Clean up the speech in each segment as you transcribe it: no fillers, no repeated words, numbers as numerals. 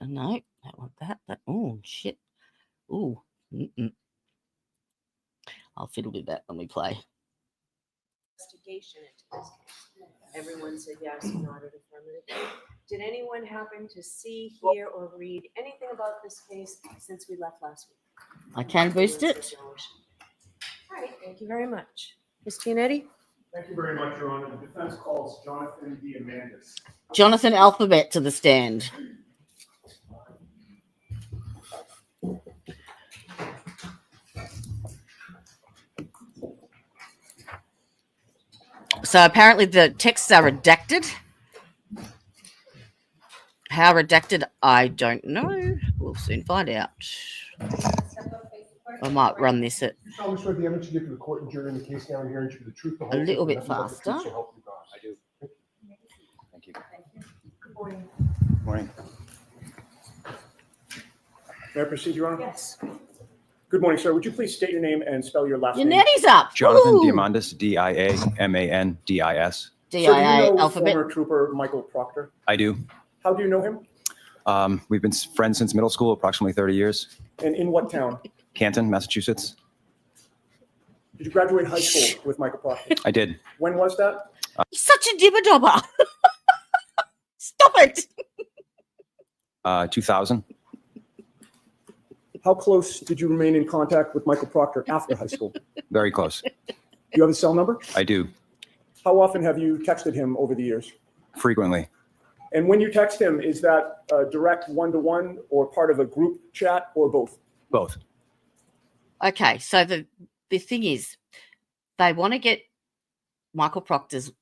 No, don't want that. Oh, shit. Ooh. I'll fiddle with that when we play. Investigation into this case. Everyone said yes, nodded affirmatively. Did anyone happen to see, hear, or read anything about this case since we left last week? I can boost it. All right, thank you very much. Ms. Giannetti? Thank you very much, Your Honor. The defense calls Jonathan Diamandis. Jonathan Alphabet to the stand. So apparently the texts are redacted. How redacted, I don't know. We'll soon find out. I might run this at Tell us what the evidence you give to the court and jury in the case now and hearing to the truth, the whole a truth, little and bit nothing but the truth, faster. so help you God. I do. Thank you. Good morning. Morning. May I proceed, Your Honor? Yes. Good morning, sir. Would you please state your name and spell your last Your name? netty's up. Jonathan Ooh. Diamandis, Diamandis. Sir, do you DIA know alphabet. former trooper Michael Proctor? I do. How do you know him? We've been friends since middle school, approximately 30 years. And in what town? Canton, Massachusetts. Did you graduate high school with Michael Proctor? I did. When was that? He's such a dibber-dobber. Stop it. 2000. How close did you remain in contact with Michael Proctor after high school? Do Very close. you have his cell number? I do. How often have you texted him over the years? Frequently. And when you text him, is that a direct one-to-one or part of a group chat or both? Both. Okay, so the thing is, they want to get Michael Proctor's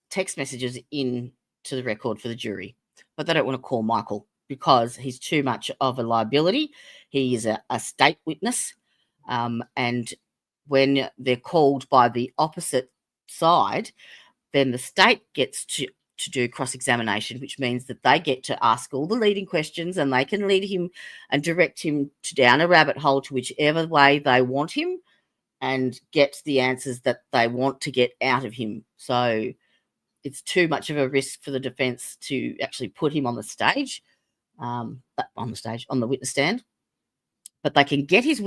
text messages in to the record for the jury, but they don't want to call Michael because he's too much of a liability. He is a state witness, and when they're called by the opposite side, then the state gets to do cross-examination, which means that they get to ask all the leading questions and they can lead him and direct him down a rabbit hole to whichever way they want him and get the answers that they want to get out of him. So it's too much of a risk for the defense to actually put him on the stage, on the witness stand. But they can get his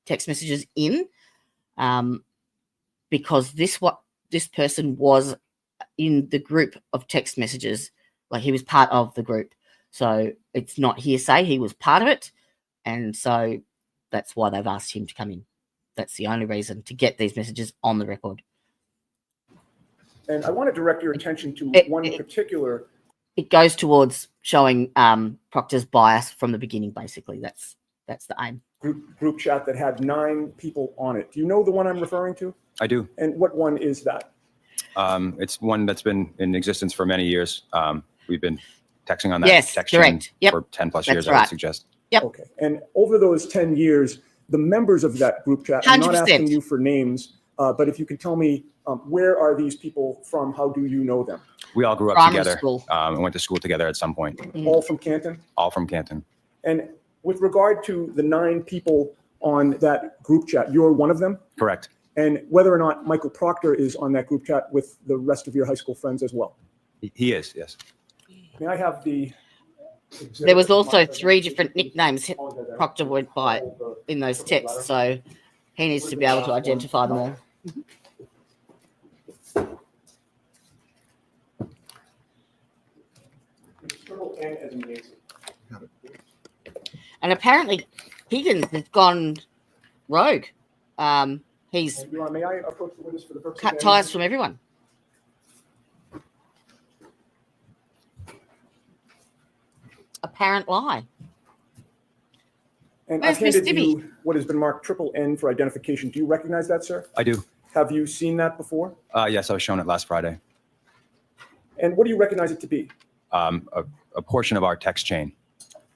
text messages in because this person was in the group of text messages, like he was part of the group. So it's not hearsay, he was part of it. And so that's why they've asked him to come in. That's the only reason, to get these messages on the record. And I want to direct your attention to one particular. It goes towards showing Proctor's bias from the beginning, basically. That's the aim. Group chat that had 9 people on it. Do you know the one I'm referring to? I do. And what one is that? It's one that's been in existence for many years. We've been texting on that text correct. chain Yep. for 10 plus That's years, right. I would suggest. Yep. Okay. And over those 10 years, the members of that group chat, I'm not 100%. asking you for names, but if you can tell me, where are these people from? How do you know them? We all grew up Primary together school. and went to school together at some point. All from Canton? All from Canton. And with regard to the 9 people on that group chat, you're one of them? Correct. And whether or not Michael Proctor is on that group chat with the rest of your high school friends as well? He is, yes. May I have the... There was also 3 different nicknames Proctor went by in those texts, so he needs to be able to identify them all. And apparently Higgins has gone rogue. He's May I approach the witness for the purpose of cut ties from everyone. Apparent lie. And Where's I've handed Miss Stibby? you what has been marked N for identification. Do you recognize that, sir? I do. Have you seen that before? Yes, I was shown it last Friday. And what do you recognize it to be? A portion of our text chain.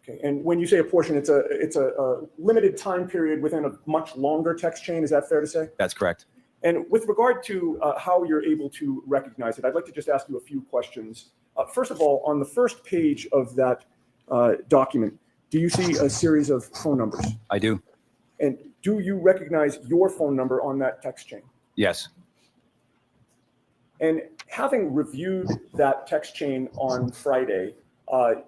Okay. And when you say a portion, it's a limited time period within a much longer text chain. Is that fair to say? That's correct. And with regard to how you're able to recognize it, I'd like to just ask you a few questions. First of all, on the first page of that document, do you see a series of phone numbers? I do. And do you recognize your phone number on that text chain? Yes. And having reviewed that text chain on Friday,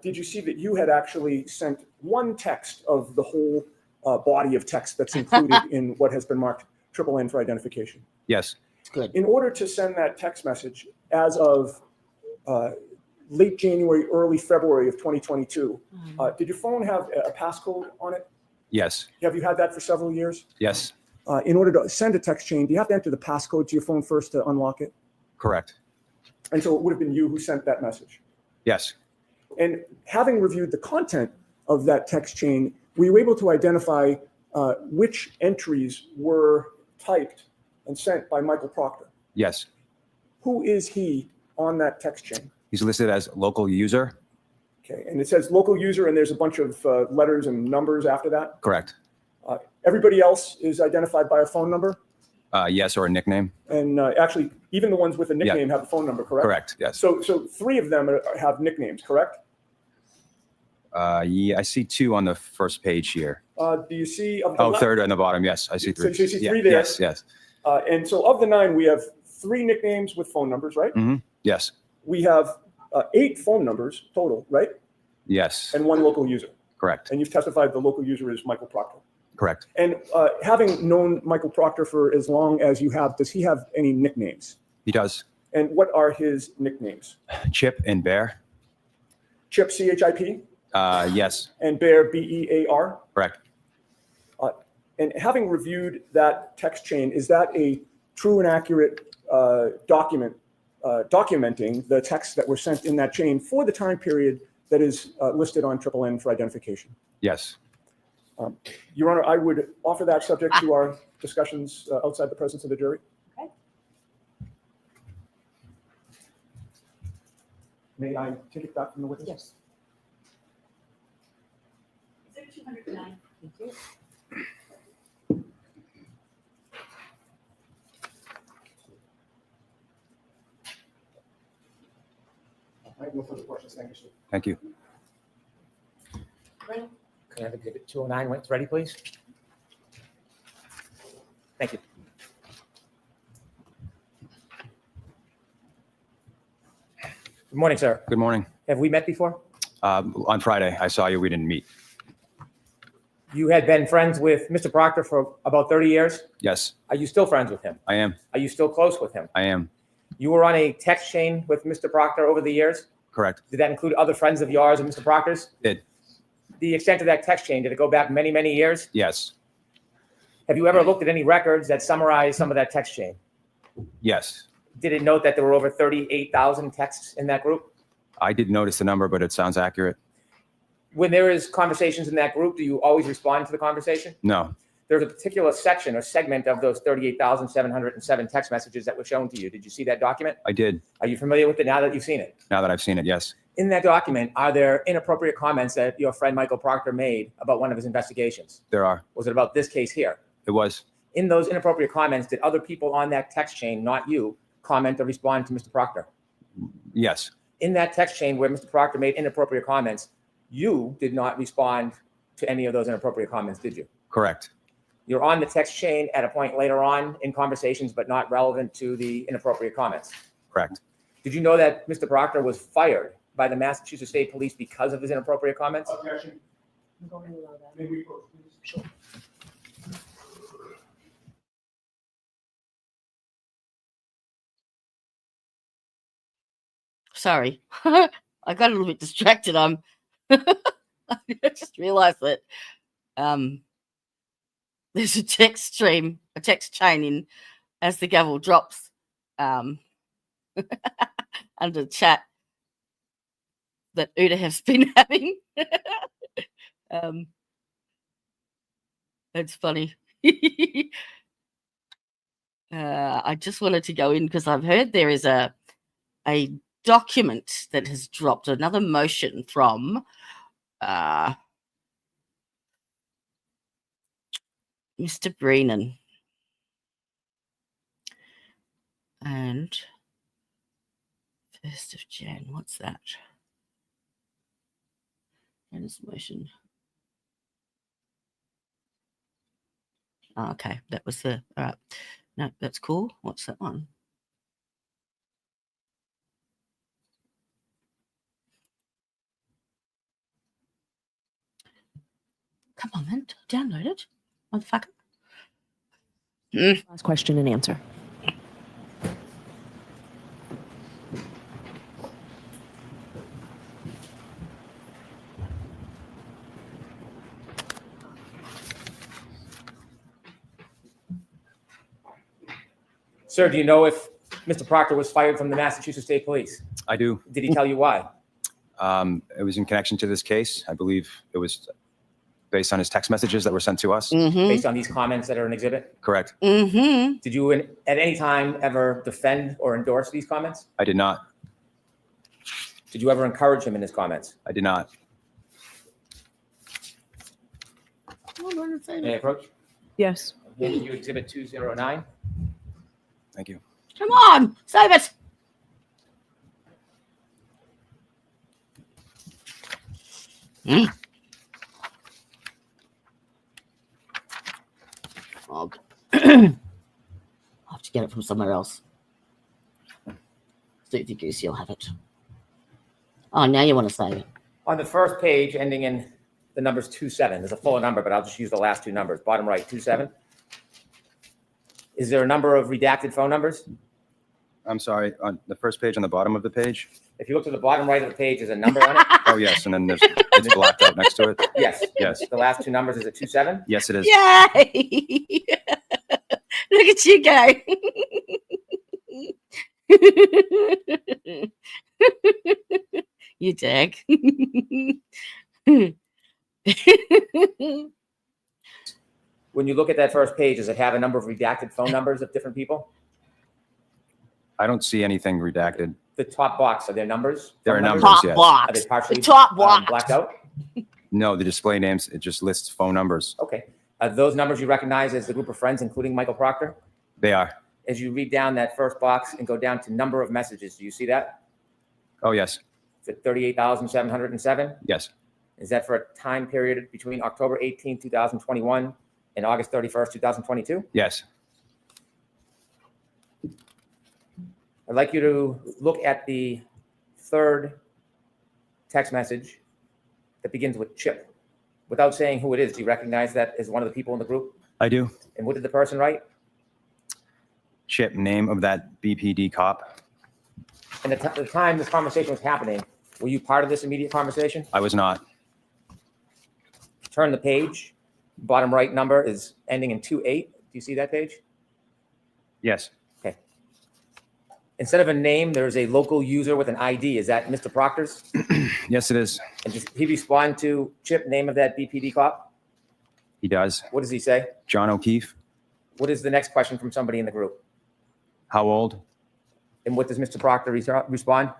did you see that you had actually sent one text of the whole body of text that's included in what has been marked N for identification? Yes. It's good. In order to send that text message as of late January, early February of 2022, did your phone have a passcode on it? Yes. Have you had that for several years? Yes. In order to send a text chain, do you have to enter the passcode to your phone first to unlock it? Correct. And so it would have been you who sent that message. Yes. And having reviewed the content of that text chain, were you able to identify which entries were typed and sent by Michael Proctor? Yes. Who is he on that text chain? He's listed as local user. Okay, and it says local user, and there's a bunch of letters and numbers after that. Correct. Everybody else is identified by a phone number, Yes, or a nickname. and actually, even the ones with a nickname have a phone number, correct? Correct. Yes. So three of them have nicknames, correct? Yeah, I see 2 on the first page here. Do you see? Of the Oh, third on the bottom. Yes, I see 3. So you see Yeah, 3 there. Yes. Yes. And so of the 9, we have 3 nicknames with phone numbers, right? Yes. We have 8 phone numbers total, right? Yes. And 1 local user. Correct. And you've testified the local user is Michael Proctor. Correct. And having known Michael Proctor for as long as you have, does he have any nicknames? He does. And what are his nicknames? Chip and Bear. Chip, C-H-I-P, Yes. and Bear, B-E-A-R. Correct. And having reviewed that text chain, is that a true and accurate document documenting the texts that were sent in that chain for the time period that is listed on N for identification? Yes. Your Honor, I would offer that subject to our discussions outside the presence of the jury. Okay. May I take it back from the witness? Yes. Exhibit 209. Thank you. I have no further questions. Thank you, sir. Thank you. Right. Can I have exhibit 209 when it's ready, please? Thank you. Good morning, sir. Good morning. Have we met before? On Friday, I saw you. We didn't meet. You had been friends with Mr. Proctor for about 30 years. Yes, Are you still friends with him? I am. Are you still close with him? I am. You were on a text chain with Mr. Proctor over the years. Correct. Did that include other friends of yours and Mr. Proctor's? Did. The extent of that text chain, did it go back many, many years? Yes. Have you ever looked at any records that summarize some of that text chain? Yes. Did it note that there were over 38,000 texts in that group? I did notice the number, but it sounds accurate. When there is conversations in that group, do you always respond to the conversation? No. There's a particular section or segment of those 38,707 text messages that were shown to you. Did you see that document? I did. Are you familiar with it now that you've seen it? Now that I've seen it, yes. In that document, are there inappropriate comments that your friend Michael Proctor made about one of his investigations? There are. Was it about this case here? It was. In those inappropriate comments, did other people on that text chain, not you, comment or respond to Mr. Proctor? Yes. In that text chain where Mr. Proctor made inappropriate comments, you did not respond to any of those inappropriate comments, did you? Correct. You're on the text chain at a point later on in conversations, but not relevant to the inappropriate comments. Correct. Did you know that Mr. Proctor was fired by the Massachusetts State Police because of his inappropriate comments? Objection. I'm going to allow that. May we approach, please? Sure. Sorry. I got a little bit distracted. I just realized that there's a text chain in as the gavel drops under the chat that Uda has been having. It's funny. I just wanted to go in because I've heard there is a document that has dropped, another motion from Mr. Breenan. And 1st of Jan, what's that? Breenan's motion. Oh, okay, that was the, all right. No, that's cool. What's that one? Come on, man. Download it, motherfucker. Last question and answer. Sir, do you know if Mr. Proctor was fired from the Massachusetts State Police? I do. Did he tell you why? It was in connection to this case. I believe it was based on his text messages that were sent to us. Mm-hmm. Based on these comments that are an exhibit? Correct. Mm-hmm. Did you at any time ever defend or endorse these comments? I did not. Did you ever encourage him in his comments? I did not. May I approach? Yes. Handing you exhibit 209. Thank you. Come on, save it. Oh, I'll have to get it from somewhere else. Stevie Goose, you'll have it. Oh, now you want to save it. On the first page, ending in the numbers 27, there's a fuller number, but I'll just use the last two numbers. Bottom right, 27. Is there a number of redacted phone numbers? I'm sorry. On the first page on the bottom of the page? If you look to the bottom right of the page, there's a number on it. Oh, yes. And then it's blacked out next to it. Yes. Yes. The last two numbers, is it 27? Yes, it is. Yay! Look at you go. You dag. When you look at that first page, does it have a number of redacted phone numbers of different people? I don't see anything redacted. The top box, are there numbers? There are Phone numbers. Top yes. Are box. they partially The top box. blacked out? No, the display names, it just lists phone numbers. Okay. Are those numbers you recognize as the group of friends, including Michael Proctor? They are. As you read down that first box and go down to number of messages, do you see that? Oh, yes. Is it 38,707? Yes. Is that for a time period between October 18, 2021 and August 31st, 2022? Yes. I'd like you to look at the third text message that begins with Chip. Without saying who it is, do you recognize that as one of the people in the group? I do. And what did the person write? Chip, name of that BPD cop. And at the time this conversation was happening, were you part of this immediate conversation? I was not. Turn the page. Bottom right number is ending in 28. Do you see that page? Yes. Okay. Instead of a name, there's a local user with an ID. Is that Mr. Proctor's? Yes, it is. And does he respond to Chip, name of that BPD cop? He does. What does he say? John O'Keefe. What is the next question from somebody in the group? How old? And what does Mr. Proctor respond?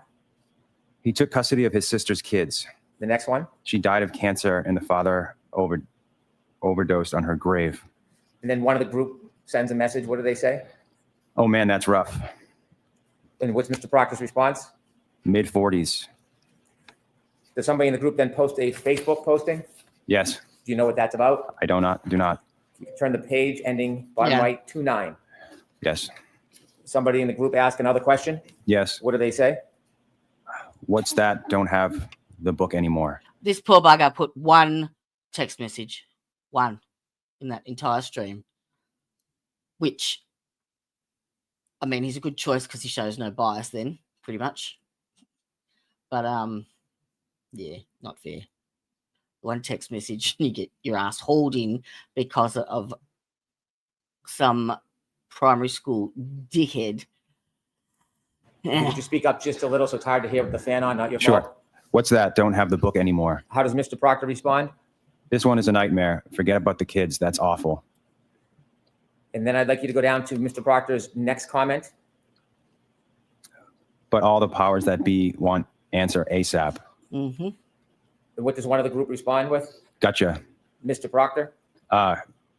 He took custody of his sister's kids. The next one. She died of cancer and the father overdosed on her grave. And then one of the group sends a message. What do they say? Oh man, that's rough. And what's Mr. Proctor's response? Mid 40s. Does somebody in the group then post a Facebook posting? Yes. Do you know what that's about? I do not. You can turn the page ending bottom Yeah. right 29. Yes. Somebody in the group ask another question. Yes. What do they say? What's that? Don't have the book anymore. This poor bugger put one text message, one, in that entire stream, which, I mean, he's a good choice because he shows no bias then, pretty much. But, yeah, not fair. One text message, you get your ass hauled in because of some primary school dickhead. Could you speak up just a little so it's hard to hear with the fan on, not your Sure. fault? What's that? Don't have the book anymore. How does Mr. Proctor respond? This one is a nightmare. Forget about the kids. That's awful. And then I'd like you to go down to Mr. Proctor's next comment. But all the powers that be want answer ASAP. Mm-hmm. And what does one of the group respond with? Gotcha. Mr. Proctor,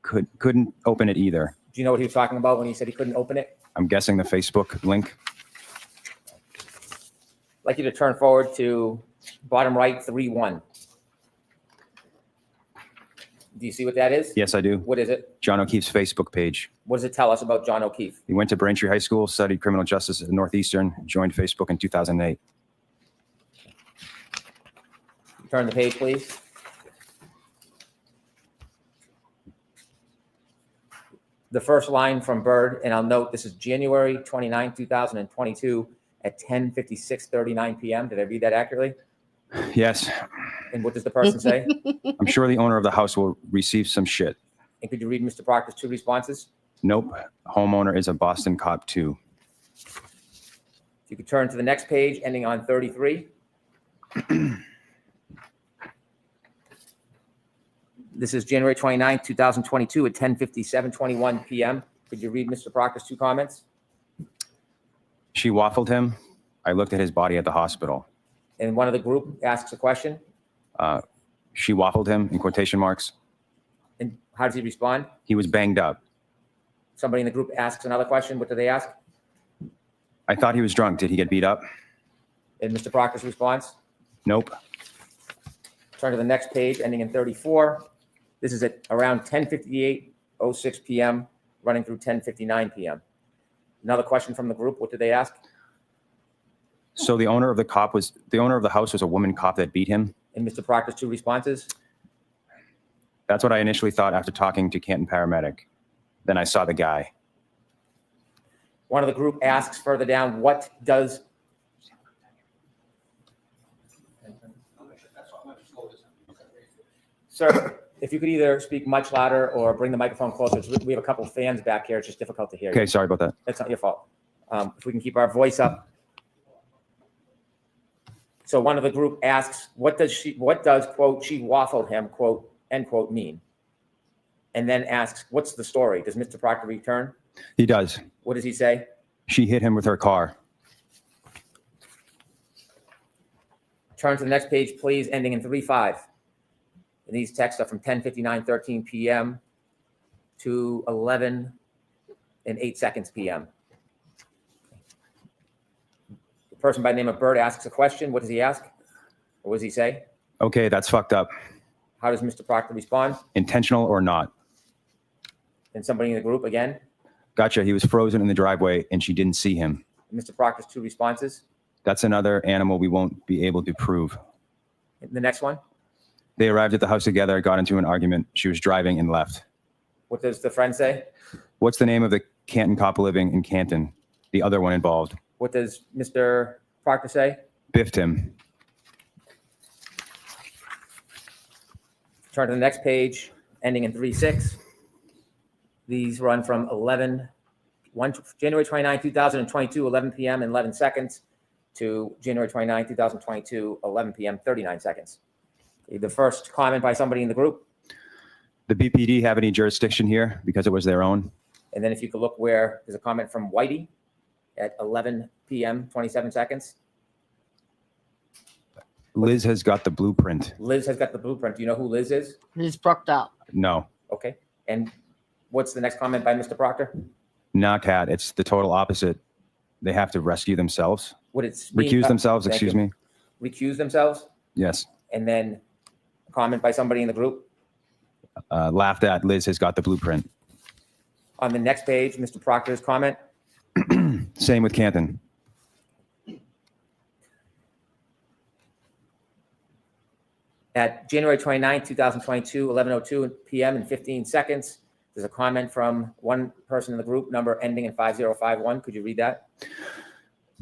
Couldn't open it either. do you know what he was talking about when he said he couldn't open it? I'm guessing the Facebook link. I'd like you to turn forward to bottom right 3-1. Do you see what that is? Yes, I do. What is it? John O'Keefe's Facebook page. What does it tell us about John O'Keefe? He went to Braintree High School, studied criminal justice at Northeastern, joined Facebook in 2008. Turn the page, please. the first line from Bird, and I'll note this is January 29, 2022 at 10:56:39 p.m. Did I read that accurately? Yes. And what does the person say? I'm sure the owner of the house will receive some shit. And could you read Mr. Proctor's 2 responses? Nope. Homeowner is a Boston cop too. If you could turn to the next page, ending on 33. This is January 29, 2022 at 10:57:21 p.m. Could you read Mr. Proctor's 2 comments? She waffled him. I looked at his body at the hospital. And one of the group asks a question. She waffled him in quotation marks. And how does he respond? He was banged up. Somebody in the group asks another question. What do they ask? I thought he was drunk. Did he get beat up? And Mr. Proctor's response? Nope. Turn to the next page, ending in 34. This is at around 10:58:06 p.m., running through 10:59 p.m. Another question from the group. What did they ask? So the owner of the house was a woman cop that beat him. And Mr. Proctor's 2 responses? That's what I initially thought after talking to Canton paramedic. Then I saw the guy. One of the group asks further down, what does... Sir, if you could either speak much louder or bring the microphone closer. We have a couple of fans back here. It's just difficult to hear you. Okay, sorry about that. That's not your fault. If we can keep our voice up. So one of the group asks, what does, quote, she waffled him, quote, end quote, mean? And then asks, what's the story? Does Mr. Proctor return? He does. What does he say? She hit him with her car. Turn to the next page, please, ending in 3:5. And these texts are from 10:59:13 p.m. to 11:08 p.m. The person by the name of Bird asks a question. What does he ask? Or what does he say? Okay, that's fucked up. How does Mr. Proctor respond? Intentional or not? And somebody in the group again? Gotcha. He was frozen in the driveway and she didn't see him. And Mr. Proctor's 2 responses? That's another animal we won't be able to prove. And the next one? They arrived at the house together, got into an argument. She was driving and left. What does the friend say? What's the name of the Canton cop living in Canton? The other one involved. What does Mr. Proctor say? Biffed him. Turn to the next page, ending in 3:6. These run from January 29, 2022, 11 p.m. and 11 seconds to January 29, 2022, 11 p.m., 39 seconds. The first comment by somebody in the group. The BPD have any jurisdiction here because it was their own? And then if you could look where there's a comment from Whitey at 11 p.m., 27 seconds. Liz has got the blueprint. Liz has got the blueprint. Do you know who Liz is? Who's Proctor? No. Okay. And what's the next comment by Mr. Proctor? Nah, Cat. It's the total opposite. They have to rescue themselves. Would it mean- Recuse themselves, thank excuse you. me. Recuse themselves? Yes. And then a comment by somebody in the group. Laughed at. Liz has got the blueprint. On the next page, Mr. Proctor's comment. Same with Canton. At January 29, 2022, 11:02 p.m. and 15 seconds, there's a comment from one person in the group, number ending in 5051. Could you read that?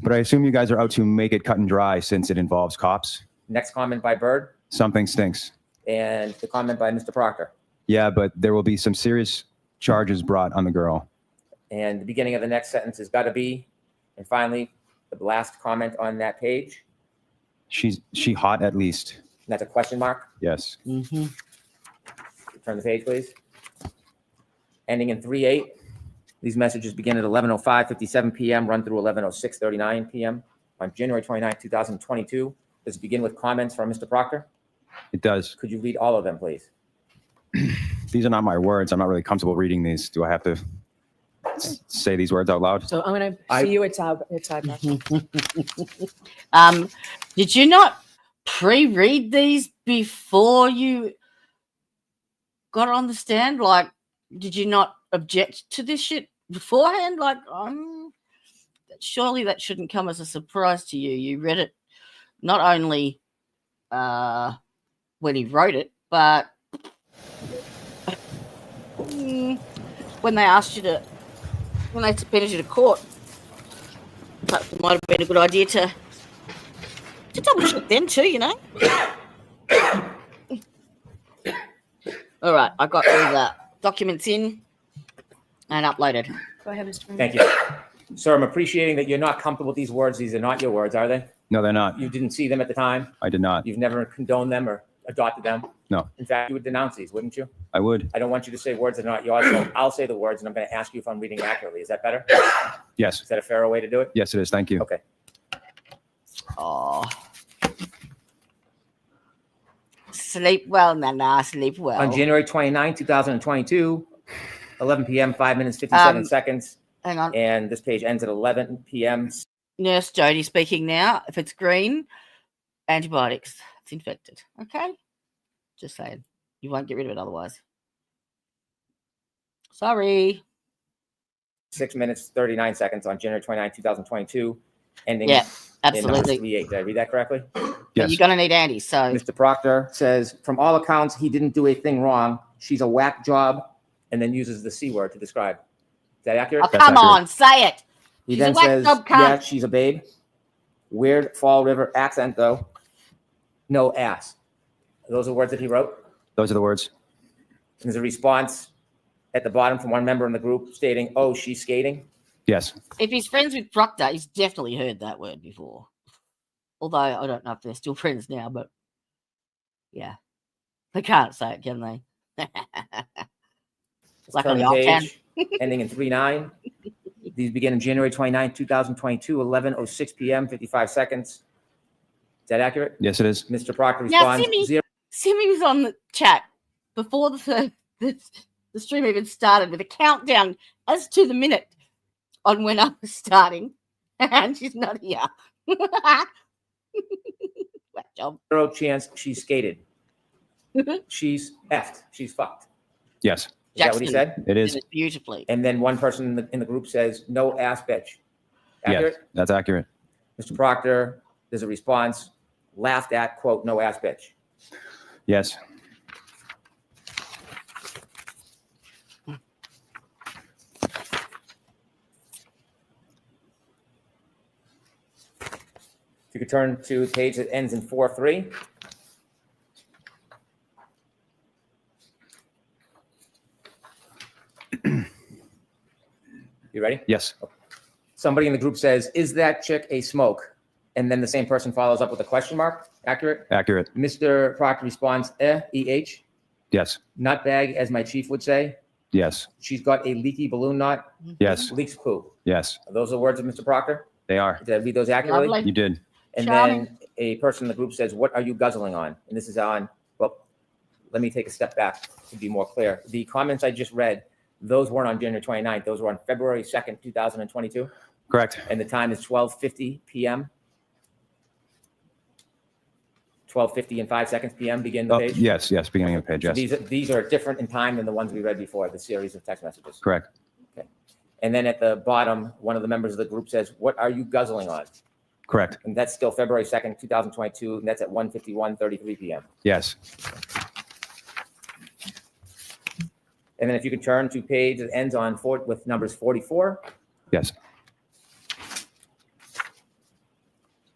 But I assume you guys are out to make it cut and dry since it involves cops. Next comment by Bird, Something stinks. and the comment by Mr. Proctor. Yeah, but there will be some serious charges brought on the girl. And the beginning of the next sentence is gotta be. And finally, the last comment on that page, She hot at least. and that's a question mark. Yes. Mm-hmm. Turn the page, please. Ending in 3:8. These messages begin at 11:05:57 p.m., run through 11:06:39 p.m. on January 29, 2022. Does it begin with comments from Mr. Proctor? It does. Could you read all of them, please? These are not my words. I'm not really comfortable reading these. Do I have to say these words out loud? So I'm going to see you at Cyber. Did you not pre-read these before you got on the stand? Like, did you not object to this shit beforehand? Like, surely that shouldn't come as a surprise to you. You read it not only when he wrote it, but when they asked you to, when they subpoenaed you to court, perhaps it might have been a good idea to double check then too, you know. All right, I got all the documents in and uploaded. Go ahead, Mr. Freeman. Thank you. Sir, I'm appreciating that you're not comfortable with these words. These are not your words, are they? No, they're not. You didn't see them at the time. I did not. You've never condoned them or adopted them. No. In fact, you would denounce these, wouldn't you? I would. I don't want you to say words that are not yours, so I'll say the words and I'm going to ask you if I'm reading accurately. Is that better? Yes. Is that a fairer way to do it? Yes, it is. Thank you. Okay. Oh. Sleep well, Nana. Sleep well. On January 29, 2022, 11 p.m., 5 minutes, 57 seconds. Hang on. And this page ends at 11 p.m. Nurse Jody speaking now. If it's green, antibiotics. It's infected. Okay? Just saying. You won't get rid of it otherwise. Sorry. 6 minutes, 39 seconds on January 29, 2022, ending Yeah, in numbers absolutely. 38. Did I read that correctly? But Yes. you're going to need Andy. So, Mr. Proctor says, from all accounts, he didn't do a thing wrong. She's a whack job, and then uses the C word to describe. Is that accurate? oh, That's come accurate. on, say it. He She's a then whack says, job cunt. yeah, she's a babe. Weird Fall River accent, though. No ass. Those are words that he wrote. Those are the words. And there's a response at the bottom from one member in the group stating, oh, she's skating. Yes. If he's friends with Proctor, he's definitely heard that word before. Although I don't know if they're still friends now, but yeah. They can't say it, can they? Turn Luckily, the I can. page, ending in 39. These begin on January 29, 2022, 11:06 p.m., 55 seconds. Is that accurate? Yes, it is. Mr. Proctor Now, responds, Simi- zero. Simi was on the chat before the stream even started with a countdown as to the minute on when I was starting, and she's not here. Whack job. Chance she skated. She's effed. She's fucked. Yes, Is that what he Jackson said? it did is. it beautifully. And then one person in the group says, no ass bitch. Yes, Accurate? that's accurate. Mr. Proctor, there's a response, laughed at, quote, no ass bitch. Yes. If you could turn to the page that ends in 4-3. You ready? Yes. Somebody in the group says, is that chick a smoke? And then the same person follows up with a question mark. Accurate? Accurate. Mr. Proctor responds, E-H, Yes. nutbag, as my chief would say. Yes. She's got a leaky balloon knot, Yes. leaks poo. Yes. Are those the words of Mr. Proctor? They are. Did I read those accurately? Lovely. You did. And Charming. then a person in the group says, what are you guzzling on? And this is on, well, let me take a step back to be more clear. The comments I just read, those weren't on January 29th. Those were on February 2nd, 2022. Correct. And the time is 12:50 p.m. 12:50 and 5 seconds p.m. begin the Oh, page. yes. Yes. Beginning of the page. So Yes. these are different in time than the ones we read before, the series of text messages. Correct. And then at the bottom, one of the members of the group says, what are you guzzling on? Correct. And that's still February 2nd, 2022, and that's at 1:51:33 p.m. Yes. And then if you could turn to page that ends on with numbers 44, Yes.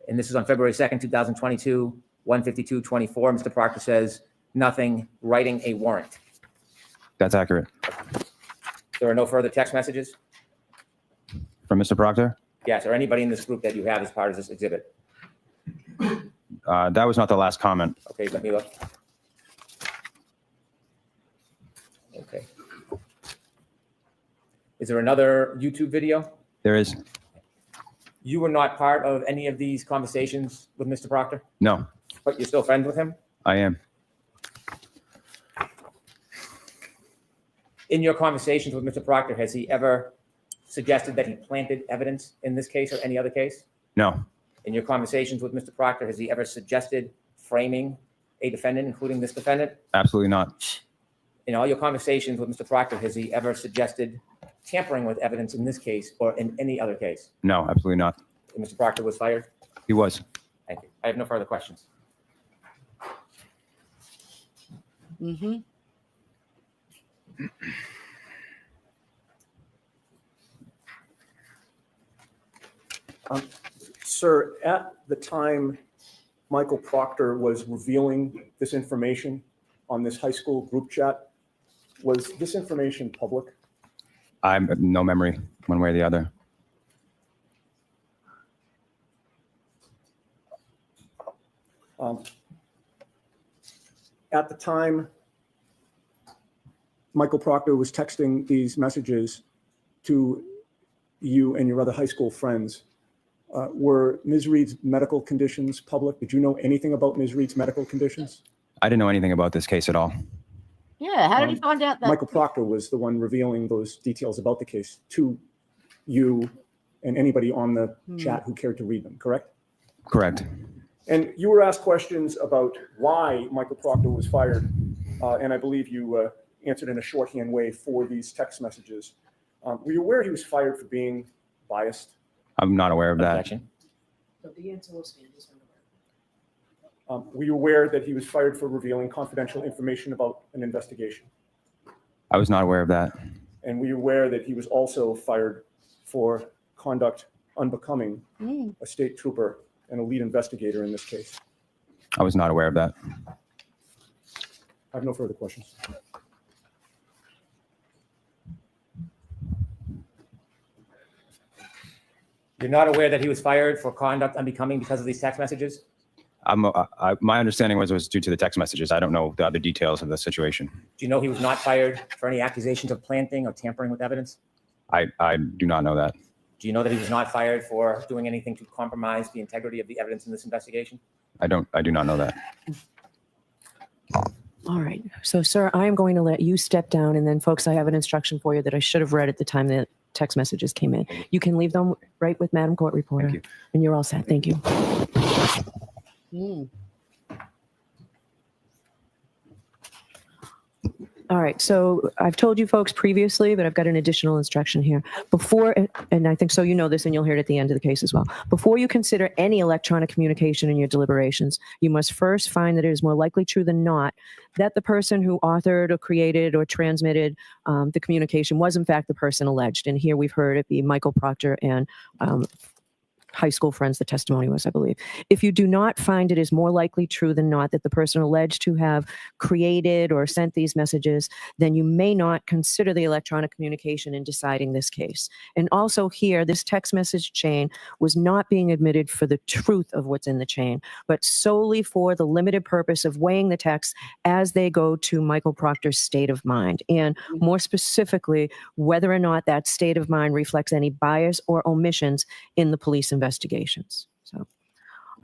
and this is on February 2nd, 2022, 1:52:24. Mr. Proctor says, nothing, writing a warrant. That's accurate. There are no further text messages? From Mr. Proctor? Yes, or anybody in this group that you have as part of this exhibit? That was not the last comment. Okay, let me look. Okay. Is there another YouTube video? There is. You were not part of any of these conversations with Mr. Proctor, No, but you're still friends with him? I am. In your conversations with Mr. Proctor, has he ever suggested that he planted evidence in this case or any other case? No, In your conversations with Mr. Proctor, has he ever suggested framing a defendant, including this defendant? absolutely not. In all your conversations with Mr. Proctor, has he ever suggested tampering with evidence in this case or in any other case? No, absolutely not. And Mr. Proctor was fired? He was. Thank you. I have no further questions. Mm-hmm. Sir, at the time Michael Proctor was revealing this information on this high school group chat, was this information public? I have no memory one way or the other. At the time Michael Proctor was texting these messages to you and your other high school friends, were Ms. Reed's medical conditions public? Did you know anything about Ms. Reed's medical conditions? I didn't know anything about this case at all. Yeah, how did you find out that? Michael Proctor was the one revealing those details about the case to you and anybody on the chat who cared to read them, correct? Correct. And you were asked questions about why Michael Proctor was fired, and I believe you answered in a shorthand way for these text messages. Were you aware he was fired for being biased? I'm not aware of that. Objection. So the answer will stand. He's unaware. Were you aware that he was fired for revealing confidential information about an investigation? I was not aware of that. And were you aware that he was also fired for conduct unbecoming a state trooper and a lead investigator in this case? I was not aware of that. I have no further questions. You're not aware that he was fired for conduct unbecoming because of these text messages? My understanding was it was due to the text messages. I don't know the other details of the situation. Do you know he was not fired for any accusations of planting or tampering with evidence? I do not know that. Do you know that he was not fired for doing anything to compromise the integrity of the evidence in this investigation? I do not know that. All right. So, sir, I am going to let you step down. And then, folks, I have an instruction for you that I should have read at the time that text messages came in. You can leave them right with Madam Court Reporter. Thank you. And you're all set. Thank you. All right, so I've told you folks previously, but I've got an additional instruction here. Before, and I think so you know this and you'll hear it at the end of the case as well. Before you consider any electronic communication in your deliberations, you must first find that it is more likely true than not that the person who authored or created or transmitted the communication was in fact the person alleged. And here we've heard it be Michael Proctor and high school friends, the testimony was, I believe. If you do not find it is more likely true than not that the person alleged to have created or sent these messages, then you may not consider the electronic communication in deciding this case. And also here, this text message chain was not being admitted for the truth of what's in the chain, but solely for the limited purpose of weighing the texts as they go to Michael Proctor's state of mind. And more specifically, whether or not that state of mind reflects any bias or omissions in the police investigations. So,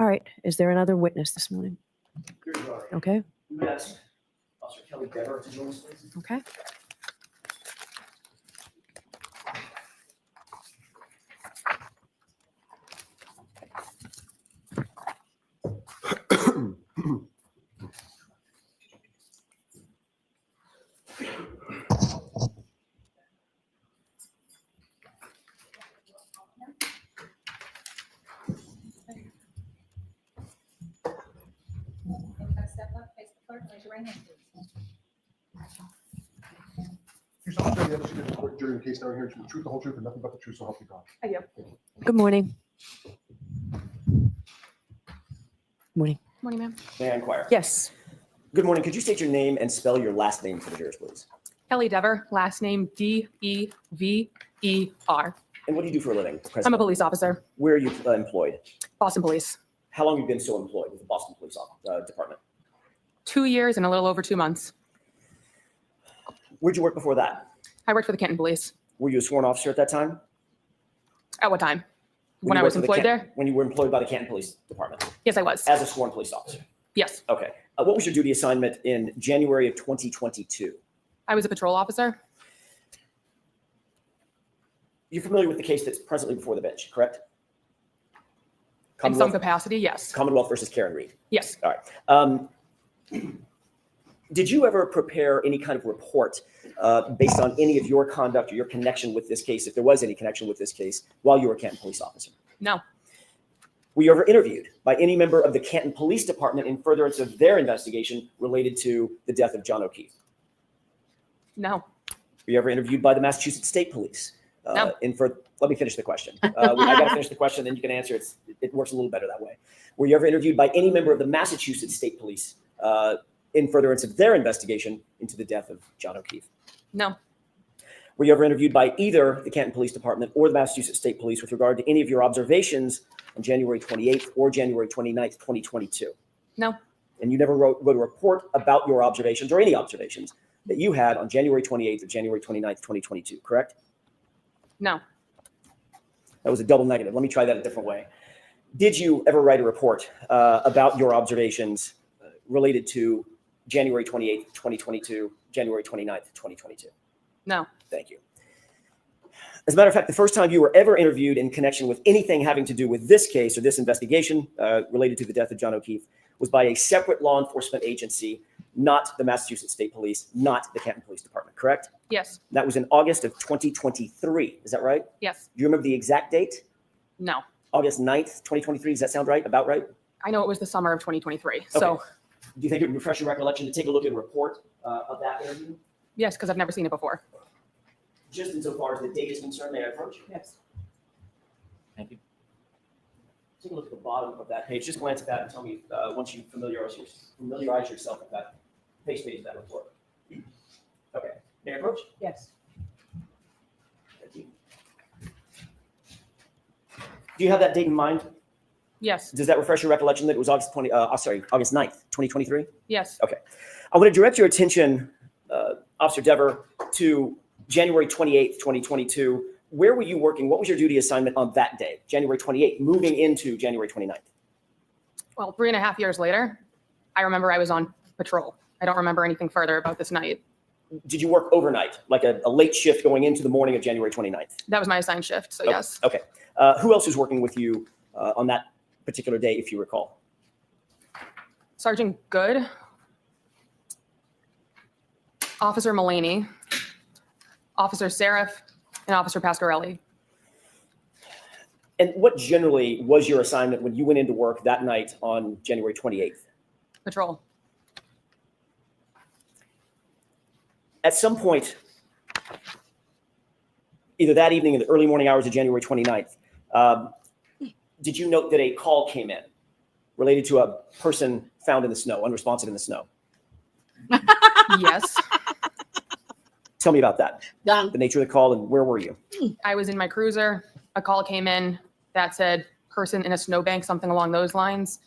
all right. Is there another witness this morning? Okay. Yes. Officer Kelly Dever to join us, please. Okay. Step up, face the clerk, raise your right hand, please. You shall swear the evidence you give the court during the case now and here to the truth, the whole truth, and nothing but the truth, so help you God. I do. Good morning. Morning. Morning, ma'am. May I inquire? Yes. Good morning. Could you state your name and spell your last name for the jurors, please? Kelly Dever, last name Dever. And what do you do for a living? I'm a Presently? police officer, Where are you employed? Boston Police. How long have you been so employed with the Boston Police Department? 2 years and a little over 2 months. Where'd you work before that? I worked for the Canton Police. Were you a sworn officer at that time? At what time? When you I was worked for the employed there? When you were employed by the Canton Police Department Yes, I was. as a sworn police officer? Yes, Okay. What was your duty assignment in January of 2022? I was a patrol officer. You're familiar with the case that's presently before the bench, correct? In some capacity, yes. Commonwealth versus Karen Reed. Yes. All right. Did you ever prepare any kind of report based on any of your conduct or your connection with this case, if there was any connection with this case, while you were a Canton police officer? No. Were you ever interviewed by any member of the Canton Police Department in furtherance of their investigation related to the death of John O'Keefe? No. Were you ever interviewed by the Massachusetts State Police No. Let me finish the question. I got to finish the question, then you can answer. It works a little better that way. Were you ever interviewed by any member of the Massachusetts State Police in furtherance of their investigation into the death of John O'Keefe? No. Were you ever interviewed by either the Canton Police Department or the Massachusetts State Police with regard to any of your observations on January 28th or January 29th, 2022? No. And you never wrote a report about your observations or any observations that you had on January 28th or January 29th, 2022, correct? No. That was a double negative. Let me try that a different way. Did you ever write a report about your observations related to January 28th, 2022, January 29th, 2022? No. Thank you. As a matter of fact, the first time you were ever interviewed in connection with anything having to do with this case or this investigation related to the death of John O'Keefe was by a separate law enforcement agency, not the Massachusetts State Police, not the Canton Police Department, correct? Yes. That was in August of 2023. Is that right? Yes. Do you remember the exact date? No. August 9th, 2023. Does that sound right? About right? I know it was the summer of 2023. Okay. So Do you think it would refresh your recollection to take a look at a report of that interview? yes, because I've never seen it before. Just insofar as the date is concerned, may I approach? Yes. Thank you. Take a look at the bottom of that page. Just glance at that and tell me once you familiarize yourself with that page of that report. Okay. May I approach? Yes. Thank you. Do you have that date in mind? Yes. Does that refresh your recollection that it was August 9th, 2023? Yes. Okay. I want to direct your attention, Officer Dever, to January 28th, 2022. Where were you working? What was your duty assignment on that day, January 28th, moving into January 29th? Well, 3.5 years later, I remember I was on patrol. I don't remember anything further about this night. Did you work overnight, like a late shift going into the morning of January 29th? That was my assigned shift, so Okay. yes. Okay. Who else was working with you on that particular day, if you recall? Sergeant Good, Officer Mullaney, Officer Seraph, and Officer Pasquarelli. And what generally was your assignment when you went into work that night on January 28th? Patrol. At some point, either that evening or the early morning hours of January 29th, did you note that a call came in related to a person found in the snow, unresponsive in the snow? Yes. Tell me about that. Done. The nature of the call and where were you? I was in my cruiser. A call came in that said person in a snowbank, something along those lines.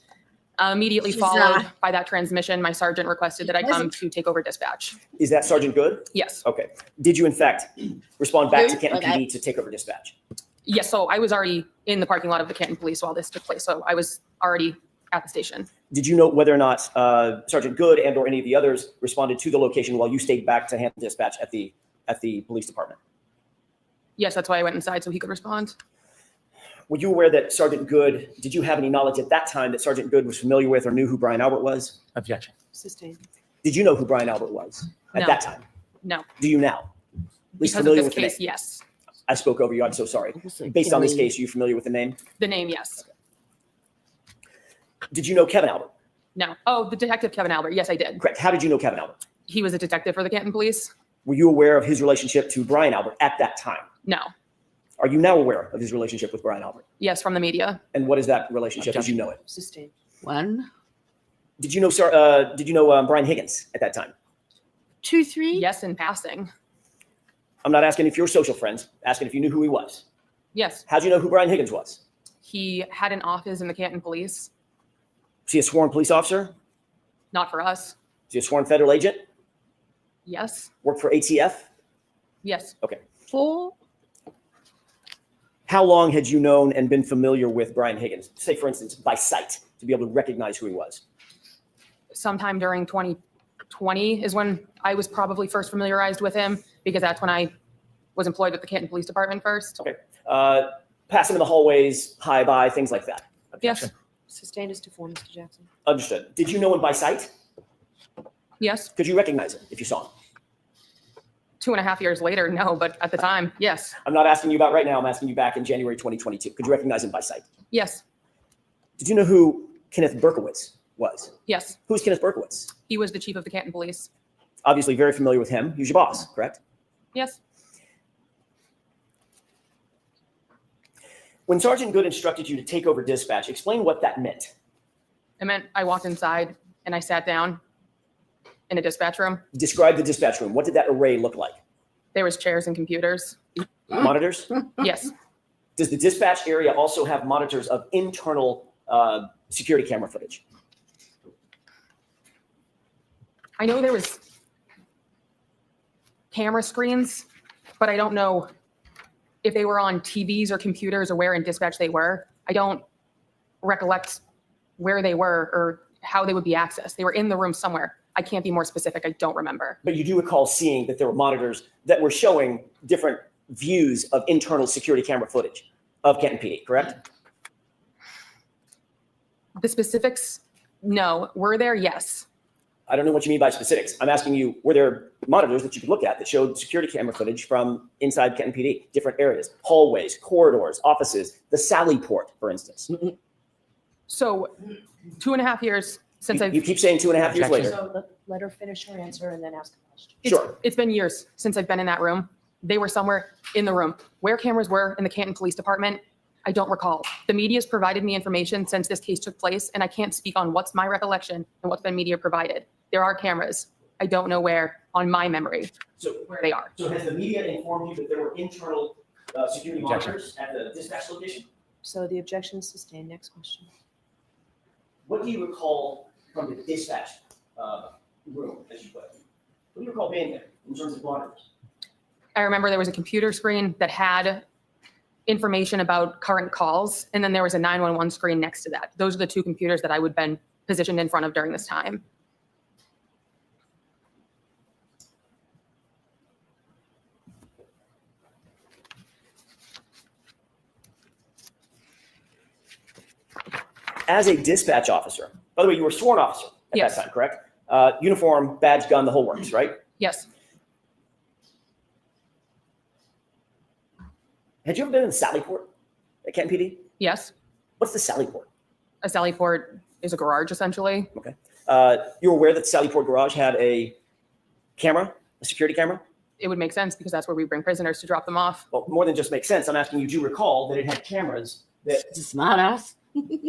Immediately She's, followed by that transmission, my sergeant requested that I come to take over dispatch. Is that Sergeant Good? Yes. Okay. Did you in fact respond back to Who? Canton Okay. PD to take over dispatch? Yes, so I was already in the parking lot of the Canton Police while this took place, so I was already at the station. Did you note whether or not Sergeant Good and or any of the others responded to the location while you stayed back to handle dispatch at the police department? Yes, that's why I went inside so he could respond. Were you aware that Sergeant Good, did you have any knowledge at that time that Sergeant Good was familiar with or knew who Brian Albert was? Objection. Sustained. Did you know who Brian Albert was at No. that time? No, Do you now? At least because of familiar this with the case, name. yes. I spoke over you. I'm so sorry. Also Based on this killing- case, are you familiar with the name? The name, yes. Did you know Kevin Albert? No. Oh, the detective Kevin Albert. Yes, I did. Correct. How did you know Kevin Albert? He was a detective for the Canton Police. Were you aware of his relationship to Brian Albert at that time? No. Are you now aware of his relationship with Brian Albert? Yes, from the media. And what is that relationship as you know it? Sustained. One, Did you know Brian Higgins at that time? 2, 3. Yes, in passing. I'm not asking if you're social friends, asking if you knew who he was. Yes, How'd you know who Brian Higgins was? he had an office in the Canton Police. Was he a sworn police officer? Not for us. Was he a sworn federal agent? Yes. Worked for ATF? Yes. 4, How long had you known and been familiar with Brian Higgins? Say, for instance, by sight, to be able to recognize who he was. Sometime during 2020 is when I was probably first familiarized with him, because that's when I was employed with the Canton Police Department first. Okay. Pass him in the hallways, hi, bye, things like that. Yes. Sustained is to form, Mr. Jackson. Understood. Did you know him by sight? Yes. Could you recognize him if you saw him? 2.5 years later, no, but at the time, yes. I'm not asking you about right now. I'm asking you back in January 2022. Could you recognize him by sight? Yes. Did you know who Kenneth Berkowitz was? Yes. Who's Kenneth Berkowitz? He was the chief of the Canton Police. Obviously very familiar with him. He was your boss, correct? Yes. When Sergeant Good instructed you to take over dispatch, explain what that meant. It meant I walked inside and I sat down in a dispatch room. Describe the dispatch room. What did that array look like? There was chairs and computers. Monitors? Yes. Does the dispatch area also have monitors of internal security camera footage? I know there was camera screens, but I don't know if they were on TVs or computers or where in dispatch they were. I don't recollect where they were or how they would be accessed. They were in the room somewhere. I can't be more specific. I don't remember. But you do recall seeing that there were monitors that were showing different views of internal security camera footage of Canton PD, correct? The specifics, no. Were there? Yes. I don't know what you mean by specifics. I'm asking you, were there monitors that you could look at that showed security camera footage from inside Canton PD, different areas, hallways, corridors, offices, the Sally port, for instance? So 2.5 years since You keep saying 2.5 years later. So let her finish her answer and then ask a question. Sure. It's been years since I've been in that room. They were somewhere in the room. Where cameras were in the Canton Police Department, I don't recall. The media's provided me information since this case took place, and I can't speak on what's my recollection and what's been media provided. There are cameras. I don't know where on my memory where they are. So has the media informed you that there were internal security monitors at the dispatch location? So the objection is sustained. Next question. What do you recall from the dispatch room, as you put it? What do you recall being there in terms of monitors? I remember there was a computer screen that had information about current calls, and then there was a 911 screen next to that. Those are the two computers that I would have been positioned in front of during this time. As a dispatch officer, by the way, you were a sworn officer at Yes. that time, correct? Uniform, badge, gun, the whole works, right? Yes. Had you ever been in Sallyport at Canton PD? Yes. What's the Sallyport? A Sallyport is a garage, essentially. Okay. You're aware that the Sallyport garage had a camera, a security camera? It would make sense because that's where we bring prisoners to drop them off. Well, more than just makes sense. I'm asking you, do you recall that it had cameras that It's a smart ass.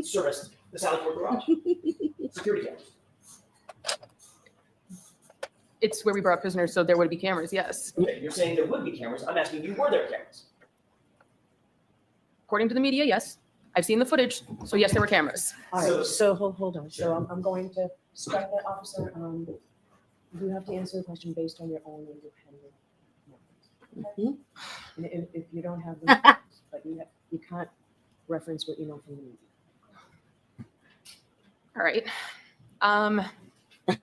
serviced the Sallyport garage? Security cameras. It's where we brought prisoners, so there would be cameras, yes. Okay, you're saying there would be cameras. I'm asking you, were there cameras? According to the media, yes. I've seen the footage, so yes, there were cameras. All right, so hold on. So I'm going to strike that, officer. You have to answer the question based on your own independent knowledge. And if you don't have them, but you can't reference what you know from the media. All right.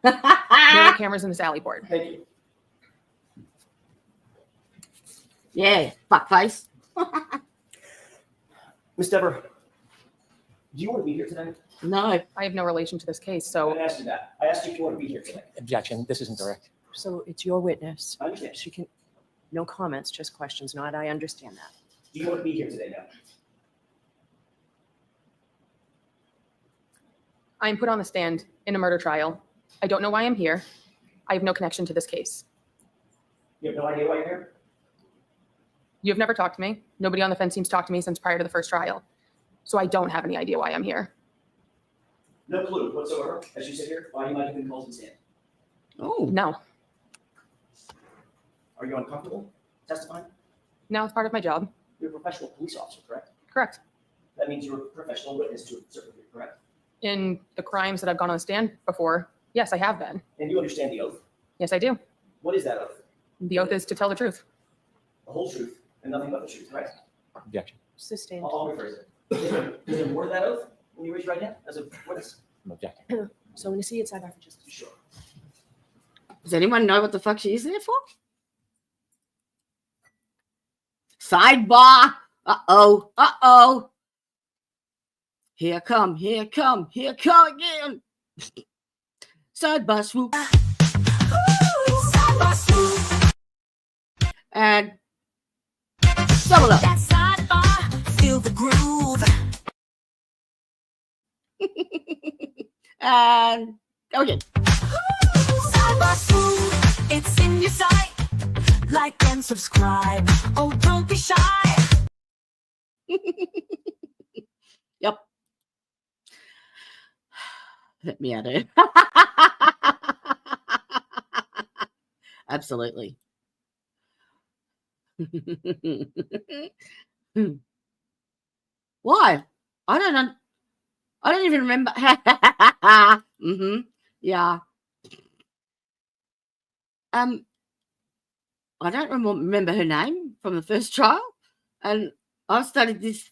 There were cameras in the Sallyport. Thank you. Yeah, fuckface. Ms. Dever, do you want to be here today? No. I have no relation to this case, I so didn't ask you that. I asked you if you want to be here today. Objection, this isn't direct. So it's your witness. I understand. She can, no comments, just questions. Not, I understand that. Do you want to be here today now? I am put on the stand in a murder trial. I don't know why I'm here. I have no connection to this case. You have no idea why you're here? You have never talked to me. Nobody on the fence seems to talk to me since prior to the first trial. So I don't have any idea why I'm here. No clue whatsoever, as you sit here, why you might have been called to stand. Oh. No. Are you uncomfortable testifying? Now it's part of my job. You're a professional police officer, correct? Correct. That means you're a professional witness to a certain degree, correct? In the crimes that I've gone on the stand before, yes, I have been. And you understand the oath. Yes, I do. What is that oath? The oath is to tell the truth. The whole truth and nothing but the truth, right? Objection. Sustained. I'll rephrase it. Is there more to that oath when you raise your right hand as a witness? Objection. So I'm going to see it sidebar for just. Sure. Does anyone know what the fuck she is there for? Sidebar. Uh-oh. Uh-oh. Here come again. Sidebar swoop. And double up. That sidebar, feel the groove. And go again. Sidebar swoop, it's in your sight. Like and subscribe. Oh, don't be shy. Yeah, I do. Absolutely. Why? I don't know. I don't even remember. Mm-hmm. Yeah. I don't remember her name from the first trial, and I've studied this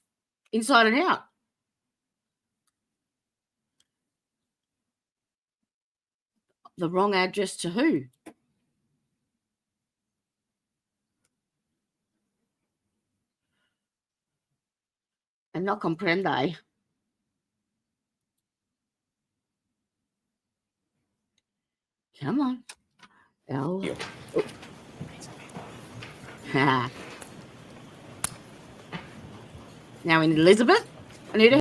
inside and out. The wrong address to who? And not comprende. Come on. L. Now in Elizabeth, I need a